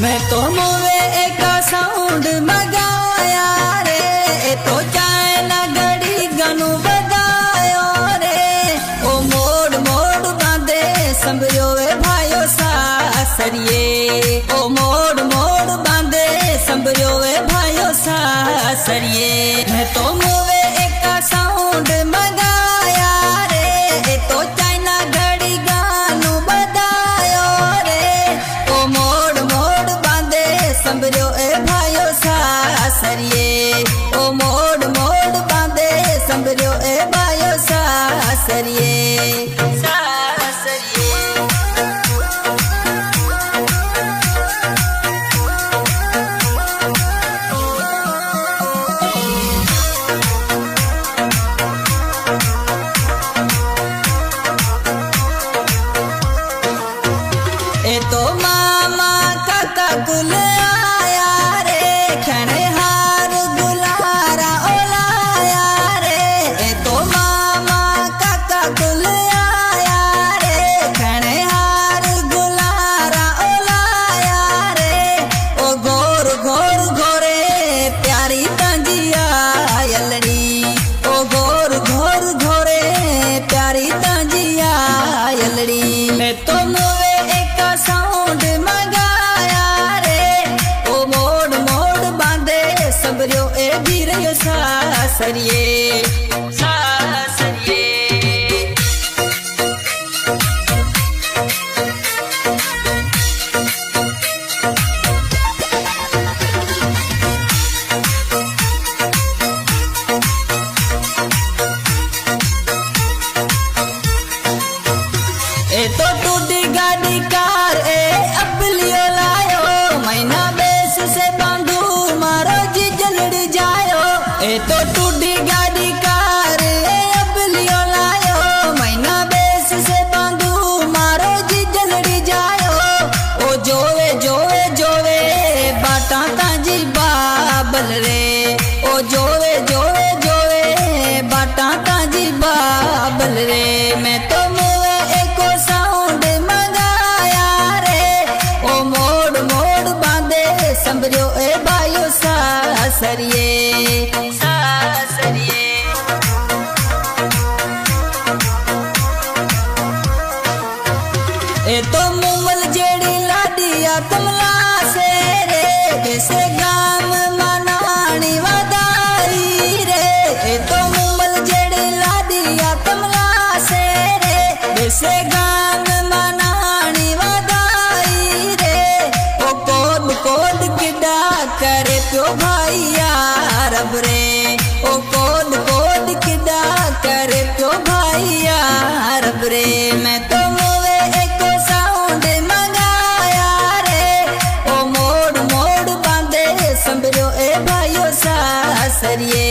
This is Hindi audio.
मैं तो मुवे एक साउंड मगाया रे, तो चाइना घड़ी गनु बजायो रे। ओ मोड़ मोड़ बांधे संभरियो वे भाइयों सासरिये। ओ मोड़ मोड़ बांधे संभरियो वे भाइयों सासरिये। मैं तो मुवे एक साउंड मगाया रे, तो चाइना घड़ी गानु बजायो रे। ओ मोड़ मोड़ बांधे संभरियो ए भाइयों सासरिये। ओ मोड़ मोड़ बांधे संभरियो ए भाइयों सासरिये। ए तो मामा काका गुल आया रे, खणे हार गुलारा ओलाया रे। ए तो मामा काका गुल आया रे, खणे हार गुलारा ओलाया रे। ओ गोर गोर गोरे प्यारी तांजिया यलड़ी। ओ गोर गोर गोरे प्यारी तांजिया यलड़ी। मैं तो साउंड मंगाया रे, ओ मोड़ मोड़ बांधे संभरियो ए भीरियो सासरिये। ए तो टूटी गाड़ी कार ए अपलियो लायो, महीना बेस से बांधू मारो जी जलड़ी जायो। ए तो टूटी गाड़ी कार ए अपलियो लायो, महीना बेस से बांधू मारो जी जलड़ी जायो। ओ जोवे जोवे जोवे बाटा ताजी बाबल रे। ओ जोवे जोवे जोवे बाटा ताजी बाबल रे। मैं तो साउंड मंगाया रे, ओ मोड़ मोड़ बांधे संभरियो ए भाइयों सासरिये। ए तो मुमल जेड़ी लाडिया कमला से रे, कैसे गाम मनानी वदाई रे। ए तो मुमल जेड़ी लाडिया कमला से रे, कैसे गाम मनानी वदाई रे। ओ कोद कोद किडा करे प्यो भाइया रब रे। ओ कोद कोद किडा करे प्यो भाइया रब रे। मैं तो मुवे एक साउंड मंगाया रे, ओ मोड़ मोड़ बांधे संभरियो ए भाइयों सासरिये।